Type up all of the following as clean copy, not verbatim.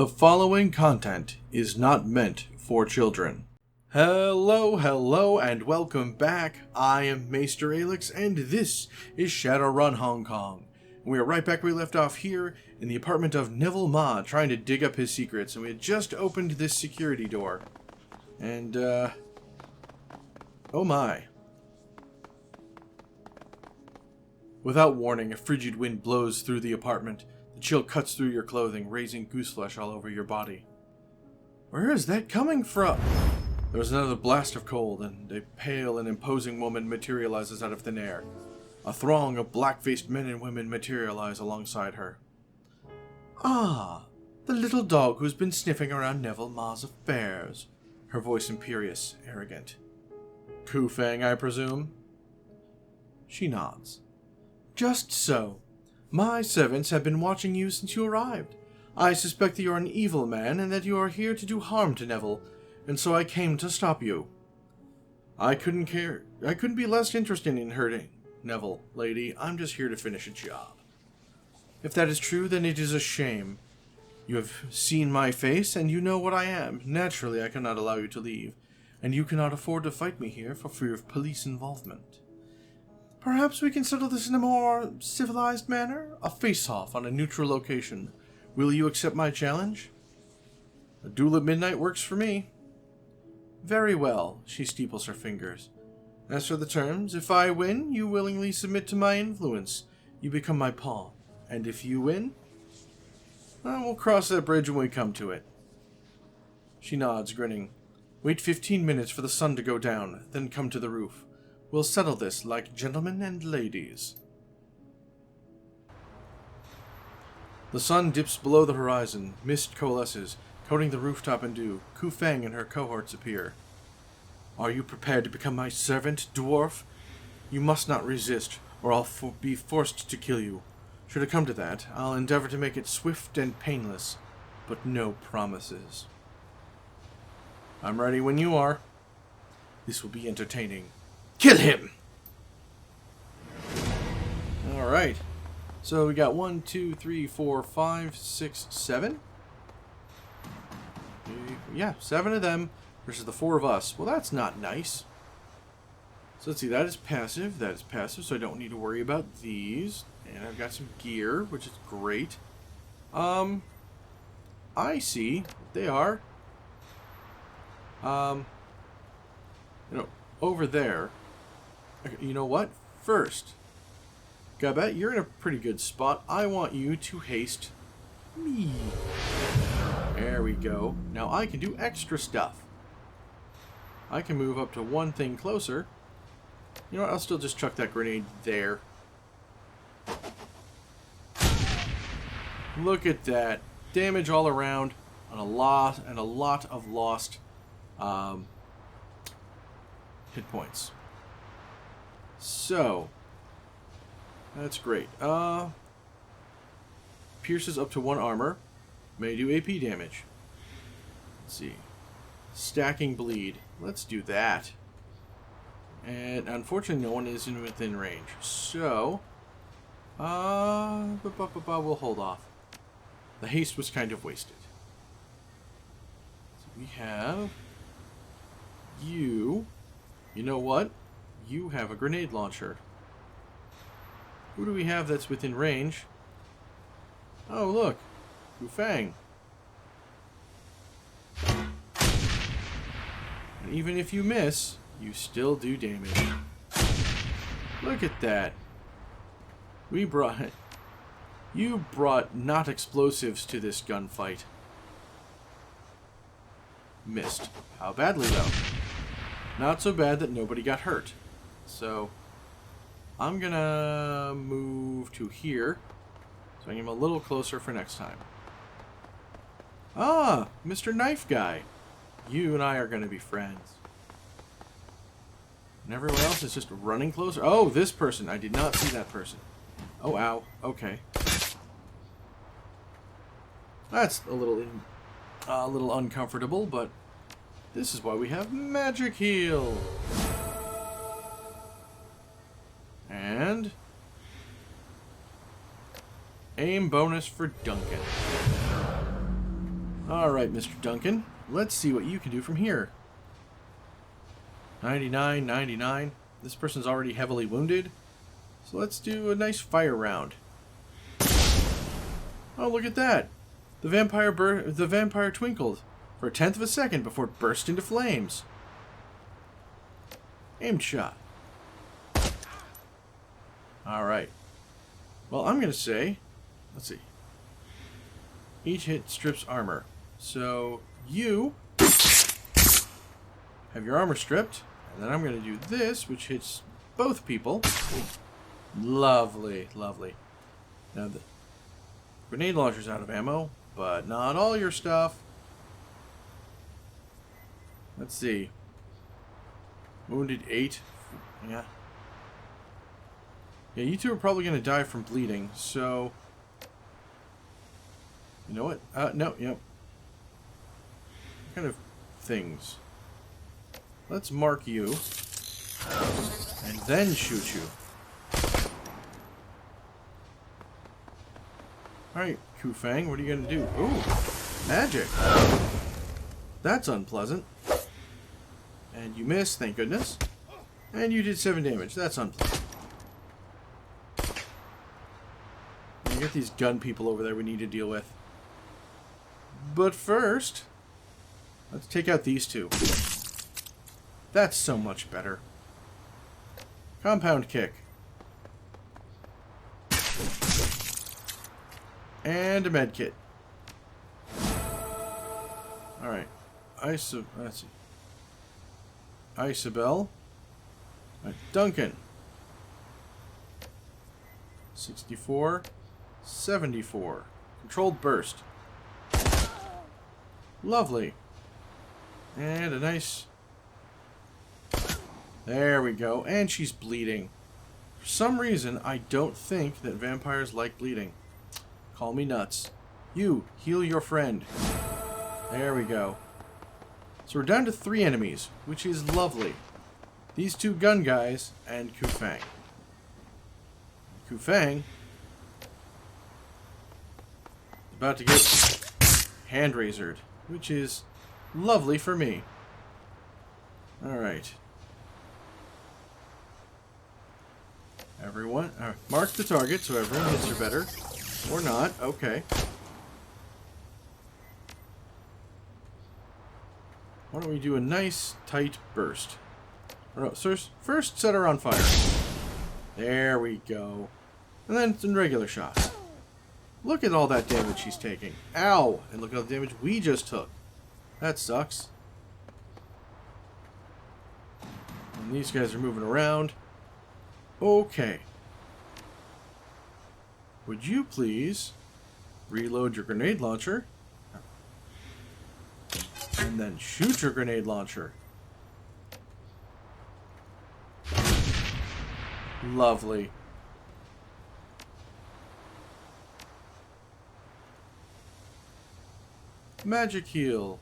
The following content is not meant for children. Hello, and welcome back. I am Maester Aelix, and this is Shadowrun Hong Kong. We are right back where we left off here in the apartment of Neville Ma, trying to dig up his secrets, and we had just opened this security door. And, oh my. Without warning, a frigid wind blows through the apartment. The chill cuts through your clothing, raising gooseflesh all over your body. Where is that coming from? There was another blast of cold, and a pale and imposing woman materializes out of thin air. A throng of black-faced men and women materialize alongside her. Ah, the little dog who's been sniffing around Neville Ma's affairs. Her voice imperious, arrogant. Ku Feng, I presume? She nods. Just so. My servants have been watching you since you arrived. I suspect that you are an evil man and that you are here to do harm to Neville, and so I came to stop you. I couldn't be less interested in hurting Neville, lady. I'm just here to finish a job. If that is true, then it is a shame. You have seen my face, and you know what I am. Naturally, I cannot allow you to leave, and you cannot afford to fight me here for fear of police involvement. Perhaps we can settle this in a more civilized manner? A face-off on a neutral location. Will you accept my challenge? A duel at midnight works for me. Very well, she steeples her fingers. As for the terms, if I win, you willingly submit to my influence. You become my pawn. And if you win, we'll cross that bridge when we come to it. She nods, grinning. Wait 15 minutes for the sun to go down, then come to the roof. We'll settle this like gentlemen and ladies. The sun dips below the horizon. Mist coalesces, coating the rooftop in dew. Ku Feng and her cohorts appear. Are you prepared to become my servant, dwarf? You must not resist, or I'll be forced to kill you. Should it come to that, I'll endeavor to make it swift and painless, but no promises. I'm ready when you are. This will be entertaining. Kill him! Alright. So we got 1, 2, 3, 4, 5, 6, 7? Yeah, 7 of them versus the 4 of us. Well, that's not nice. So let's see, that is passive, so I don't need to worry about these. And I've got some gear, which is great. I see. They are. Over there. You know what? First, Gabet, you're in a pretty good spot. I want you to haste me. There we go. Now I can do extra stuff. I can move up to one thing closer. You know what? I'll still just chuck that grenade there. Look at that. Damage all around on a lot of lost hit points. So, that's great. Pierces up to 1 armor. May do AP damage. Let's see. Stacking bleed. Let's do that. And unfortunately, no one is within range. So, we'll hold off. The haste was kind of wasted. So we have you. You know what? You have a grenade launcher. Who do we have that's within range? Oh, look. Ku Feng. And even if you miss, you still do damage. Look at that. You brought not explosives to this gunfight. Missed. How badly, though? Not so bad that nobody got hurt. So, I'm gonna move to here, so I am a little closer for next time. Ah, Mr. Knife Guy. You and I are gonna be friends. And everyone else is just running closer. Oh, this person. I did not see that person. Oh, ow. Okay. That's a little uncomfortable, but this is why we have Magic Heal. And aim bonus for Duncan. Alright, Mr. Duncan. Let's see what you can do from here. 99, 99. This person's already heavily wounded. So let's do a nice fire round. Oh, look at that. The vampire twinkled for a tenth of a second before it burst into flames. Aimed shot. Alright. Well, I'm going to say, let's see. Each hit strips armor. So, you have your armor stripped. And then I'm going to do this, which hits both people. Lovely, lovely. Now, the grenade launcher's out of ammo, but not all your stuff. Let's see. Wounded 8. Yeah. Yeah, you two are probably going to die from bleeding, so... You know what? No, yep. What kind of things? Let's mark you. And then shoot you. Alright, Kufang, what are you going to do? Ooh, magic. That's unpleasant. And you missed, thank goodness. And you did 7 damage. That's unpleasant. And you got these gun people over there we need to deal with. But first, let's take out these two. That's so much better. Compound kick. And a med kit. Alright. Let's see. Isabel. Duncan. 64. 74. Controlled burst. Lovely. And a nice... There we go. And she's bleeding. For some reason, I don't think that vampires like bleeding. Call me nuts. You, heal your friend. There we go. So we're down to 3 enemies, which is lovely. These 2 gun guys and Kufang. Kufang about to get hand razored, which is lovely for me. Alright. Everyone, mark the target so everyone hits her better. Or not, okay. Why don't we do a nice, tight burst? Or no, first set her on fire. There we go. And then some regular shots. Look at all that damage she's taking. Ow! And look at all the damage we just took. That sucks. And these guys are moving around. Okay. Would you please reload your grenade launcher and then shoot your grenade launcher? Lovely. Magic heal.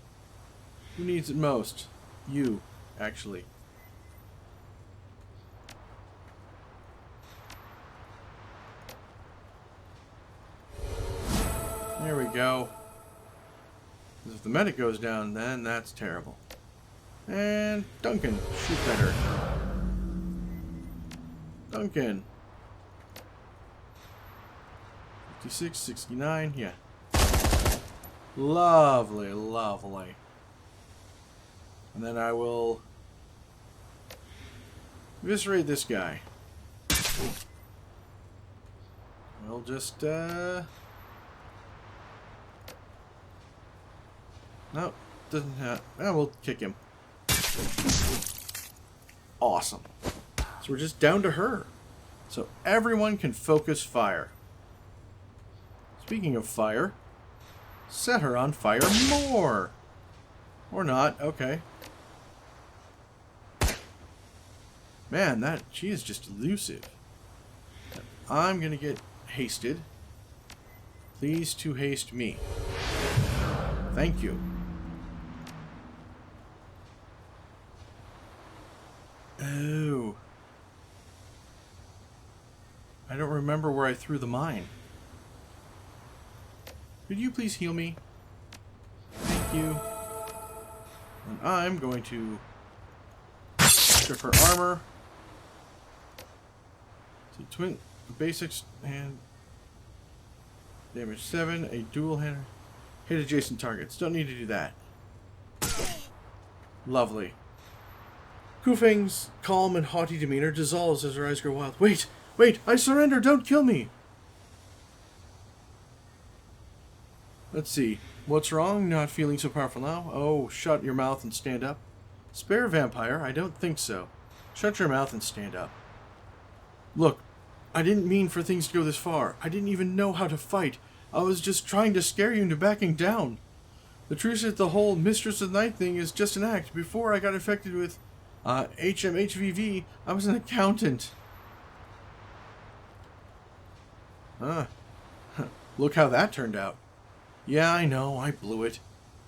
Who needs it most? You, actually. There we go. If the medic goes down, then that's terrible. And Duncan, shoot better. Duncan. 56, 69, yeah. Lovely, lovely. And then I will eviscerate this guy. We'll just, no, doesn't have... we'll kick him. Awesome. So we're just down to her. So everyone can focus fire. Speaking of fire, set her on fire more. Or not, okay. Man, she is just elusive. I'm gonna get hasted. Please to haste me. Thank you. Oh. I don't remember where I threw the mine. Could you please heal me? Thank you. And I'm going to strip her armor. So twin basics and damage 7, a dual hander. Hit adjacent targets. Don't need to do that. Lovely. Kufeng's calm and haughty demeanor dissolves as her eyes grow wild. Wait! Wait! I surrender! Don't kill me! Let's see. What's wrong? Not feeling so powerful now? Oh, shut your mouth and stand up. Spare vampire? I don't think so. Shut your mouth and stand up. Look, I didn't mean for things to go this far. I didn't even know how to fight. I was just trying to scare you into backing down. The truth is the whole Mistress of the Night thing is just an act. Before I got infected with HMHVV, I was an accountant. Look how that turned out. Yeah, I know, I blew it.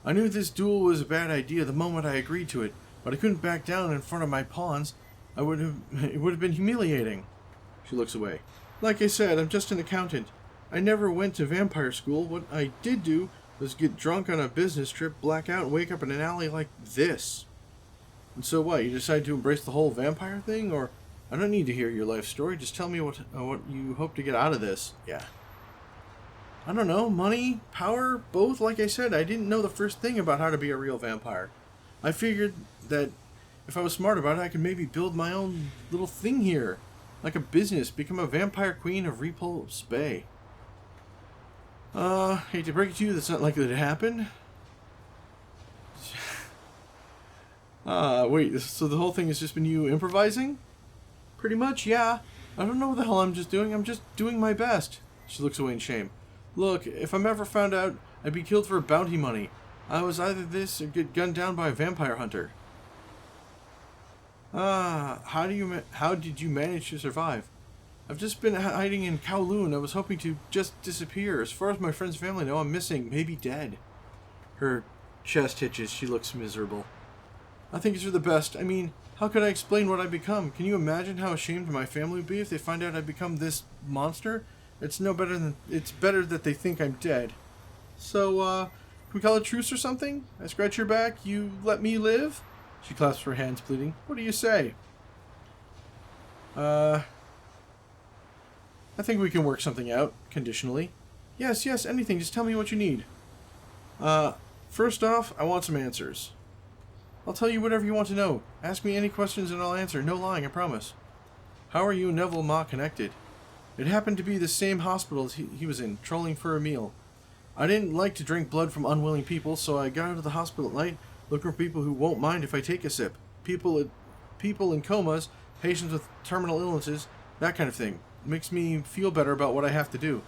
I knew this duel was a bad idea the moment I agreed to it, but I couldn't back down in front of my pawns. It would have been humiliating. She looks away. Like I said, I'm just an accountant. I never went to vampire school. What I did do was get drunk on a business trip, black out, and wake up in an alley like this. And so what, you decided to embrace the whole vampire thing? Or, I don't need to hear your life story, just tell me what you hope to get out of this. Yeah. I don't know, money, power, both. Like I said, I didn't know the first thing about how to be a real vampire. I figured that if I was smart about it, I could maybe build my own little thing here. Like a business, become a vampire queen of Repulse Bay. Hate to break it to you, that's not likely to happen. Wait, so the whole thing has just been you improvising? Pretty much, yeah. I don't know what the hell I'm just doing. I'm just doing my best. She looks away in shame. Look, if I'm ever found out, I'd be killed for bounty money. I was either this or get gunned down by a vampire hunter. How did you manage to survive? I've just been hiding in Kowloon. I was hoping to just disappear. As far as my friends and family know, I'm missing, maybe dead. Her chest hitches. She looks miserable. I think it's for the best. I mean, how could I explain what I've become? Can you imagine how ashamed my family would be if they find out I've become this monster? It's better that they think I'm dead. So, can we call a truce or something? I scratch your back, you let me live? She clasps her hands, pleading. What do you say? I think we can work something out, conditionally. Yes, anything, just tell me what you need. First off, I want some answers. I'll tell you whatever you want to know. Ask me any questions and I'll answer. No lying, I promise. How are you and Neville Ma connected? It happened to be the same hospital as he was in, trolling for a meal. I didn't like to drink blood from unwilling people, so I got out of the hospital at night, looking for people who won't mind if I take a sip. People in comas, patients with terminal illnesses, that kind of thing. It makes me feel better about what I have to do.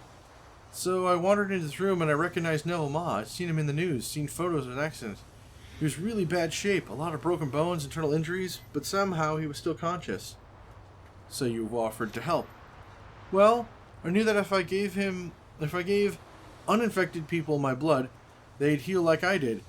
So I wandered into this room and I recognized Neville Ma. I'd seen him in the news, seen photos of an accident. He was really bad shape, a lot of broken bones, internal injuries, but somehow he was still conscious. So you offered to help. Well, I knew that if I gave uninfected people my blood, they'd heal like I did,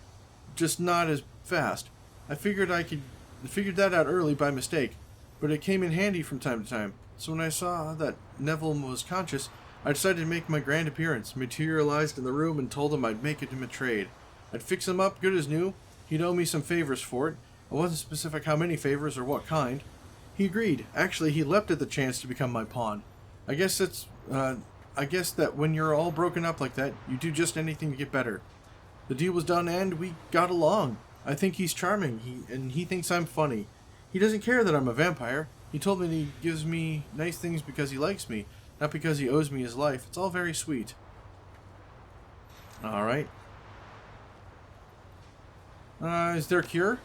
just not as fast. I figured that out early by mistake, but it came in handy from time to time. So when I saw that Neville was conscious, I decided to make my grand appearance, materialized in the room and told him I'd make him a trade. I'd fix him up good as new. He'd owe me some favors for it. I wasn't specific how many favors or what kind. He agreed. Actually, he leapt at the chance to become my pawn. I guess that when you're all broken up like that, you do just anything to get better. The deal was done and we got along. I think he's charming, he thinks I'm funny. He doesn't care that I'm a vampire. He told me that he gives me nice things because he likes me, not because he owes me his life. It's all very sweet. Alright. Is there a cure?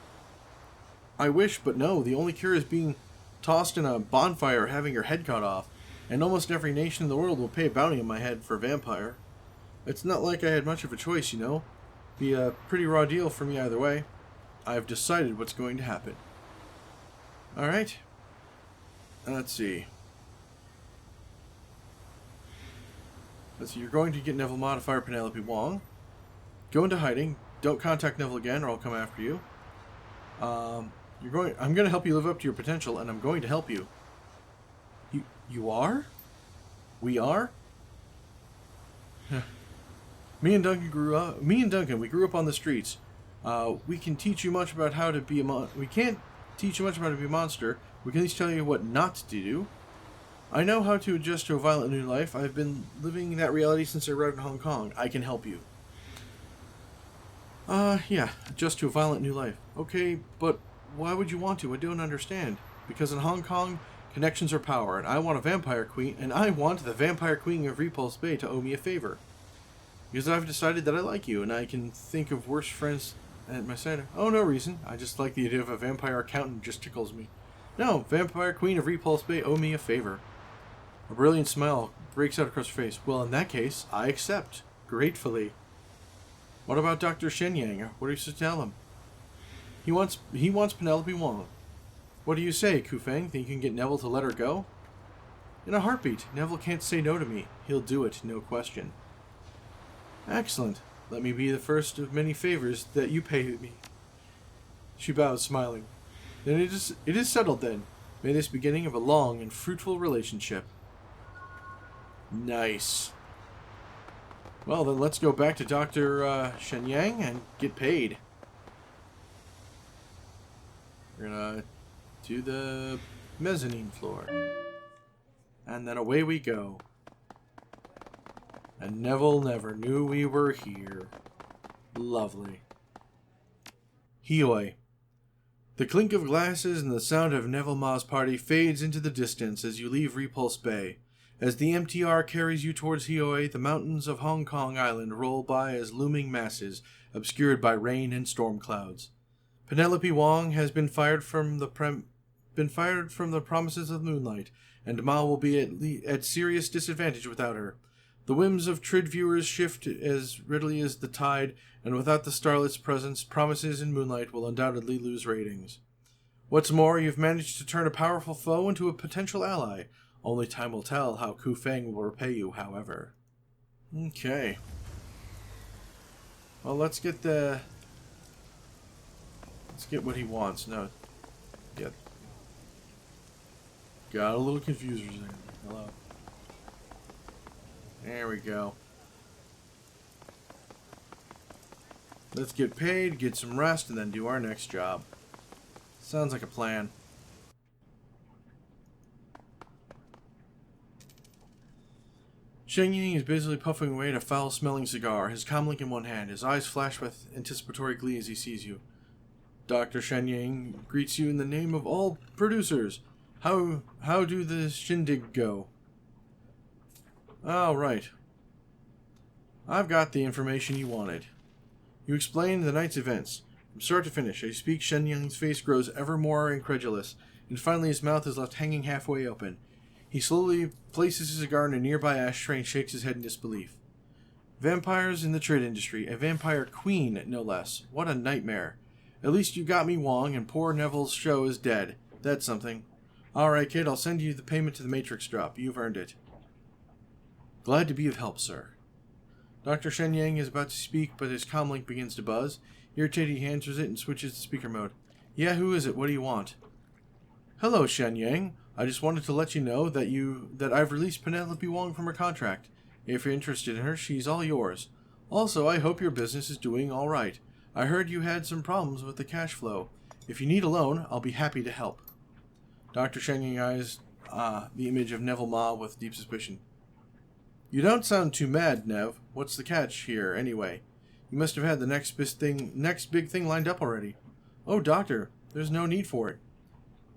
I wish, but no. The only cure is being tossed in a bonfire or having your head cut off. And almost every nation in the world will pay a bounty on my head for a vampire. It's not like I had much of a choice, you know. Be a pretty raw deal for me either way. I've decided what's going to happen. Alright. Let's see. You're going to get Neville Ma to fire Penelope Wong. Go into hiding. Don't contact Neville again or I'll come after you. I'm going to help you live up to your potential, and I'm going to help you. You are? We are? Me and Duncan, we grew up on the streets. We can teach you much about how to be we can't teach you much about how to be a monster. We can at least tell you what not to do. I know how to adjust to a violent new life. I've been living that reality since I arrived in Hong Kong. I can help you. Yeah, adjust to a violent new life. Okay, but why would you want to? I don't understand. Because in Hong Kong, connections are power, and I want a vampire queen, and I want the vampire queen of Repulse Bay to owe me a favor. Because I've decided that I like you, and I can think of worse friends at my side. Oh, no reason. I just like the idea of a vampire accountant just tickles me. No, vampire queen of Repulse Bay owe me a favor. A brilliant smile breaks out across her face. Well, in that case, I accept. Gratefully. What about Dr. Shenyang? What are you supposed to tell him? He wants Penelope Wong. What do you say, Kufeng? Think you can get Neville to let her go? In a heartbeat. Neville can't say no to me. He'll do it, no question. Excellent. Let me be the first of many favors that you pay me. She bows, smiling. Then it is settled then. May this beginning of a long and fruitful relationship. Nice. Well, then let's go back to Dr. Shenyang and get paid. We're gonna do the mezzanine floor. And then away we go. And Neville never knew we were here. Lovely. Hioi. The clink of glasses and the sound of Neville Ma's party fades into the distance as you leave Repulse Bay. As the MTR carries you towards Hioi, the mountains of Hong Kong Island roll by as looming masses, obscured by rain and storm clouds. Penelope Wong has been fired from the promises of moonlight, and Ma will be at serious disadvantage without her. The whims of Trid viewers shift as readily as the tide, and without the starlet's presence, promises in moonlight will undoubtedly lose ratings. What's more, you've managed to turn a powerful foe into a potential ally. Only time will tell how Kufeng will repay you, however. Okay. Well, let's get what he wants. No. Yeah. Got a little confused for a second. Hello. There we go. Let's get paid, get some rest, and then do our next job. Sounds like a plan. Sheng Ying is busily puffing away at a foul-smelling cigar, his comlink in one hand. His eyes flash with anticipatory glee as he sees you. Dr. Sheng Ying greets you in the name of all producers. How do the shindig go? Oh, right. I've got the information you wanted. You explain the night's events. From start to finish, as you speak, Shen Yang's face grows ever more incredulous, and finally his mouth is left hanging halfway open. He slowly places his cigar in a nearby ashtray and shakes his head in disbelief. Vampires in the trade industry, a vampire queen, no less. What a nightmare. At least you got me, Wong, and poor Neville's show is dead. That's something. Alright, kid, I'll send you the payment to the Matrix drop. You've earned it. Glad to be of help, sir. Dr. Shenyang is about to speak, but his comlink begins to buzz. Irritated, he answers it and switches to speaker mode. Yeah, who is it? What do you want? Hello, Shenyang. I just wanted to let you know that I've released Penelope Wong from her contract. If you're interested in her, she's all yours. Also, I hope your business is doing all right. I heard you had some problems with the cash flow. If you need a loan, I'll be happy to help. Dr. Shenyang eyes the image of Neville Ma with deep suspicion. You don't sound too mad, Nev. What's the catch here, anyway? You must have had the next big thing lined up already. Oh, Doctor, there's no need for it.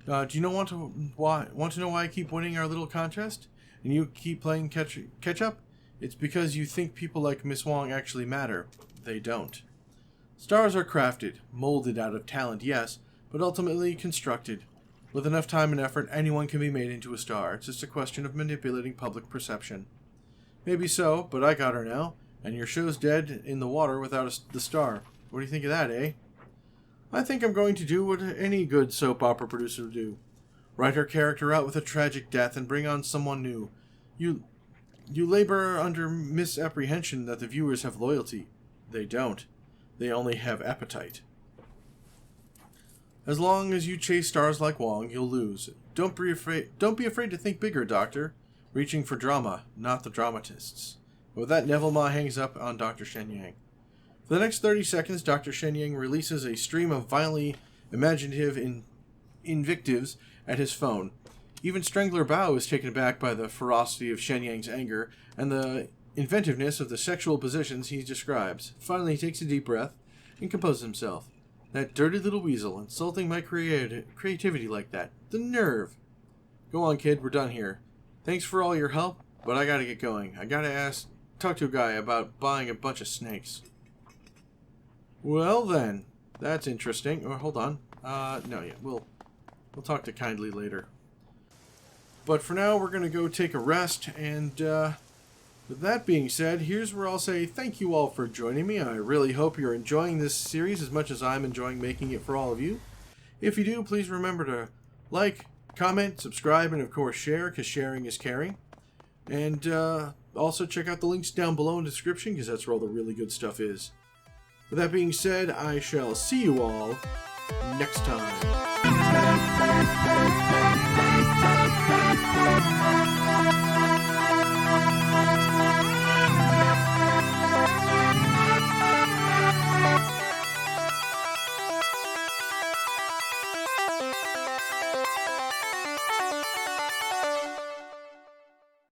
Do you want to know why I keep winning our little contest? And you keep playing catch up? It's because you think people like Miss Wong actually matter. They don't. Stars are crafted, molded out of talent, yes, but ultimately constructed. With enough time and effort, anyone can be made into a star. It's just a question of manipulating public perception. Maybe so, but I got her now, and your show's dead in the water without the star. What do you think of that, eh? I think I'm going to do what any good soap opera producer would do. Write her character out with a tragic death and bring on someone new. You labor under misapprehension that the viewers have loyalty. They don't. They only have appetite. As long as you chase stars like Wong, you'll lose. Don't be afraid to think bigger, Doctor. Reaching for drama, not the dramatists. With that, Neville Ma hangs up on Dr. Shenyang. For the next 30 seconds, Dr. Shenyang releases a stream of violently imaginative invectives at his phone. Even Strangler Bao is taken aback by the ferocity of Shenyang's anger and the inventiveness of the sexual positions he describes. Finally, he takes a deep breath and composes himself. That dirty little weasel, insulting my creativity like that. The nerve! Go on, kid, we're done here. Thanks for all your help, but I gotta get going. I gotta talk to a guy about buying a bunch of snakes. Well then, that's interesting. Oh, hold on. We'll talk to Kindly later. But for now, we're gonna go take a rest, and with that being said, here's where I'll say thank you all for joining me. I really hope you're enjoying this series as much as I'm enjoying making it for all of you. If you do, please remember to like, comment, subscribe, and of course share, because sharing is caring. And also check out the links down below in the description, because that's where all the really good stuff is. With that being said, I shall see you all next time.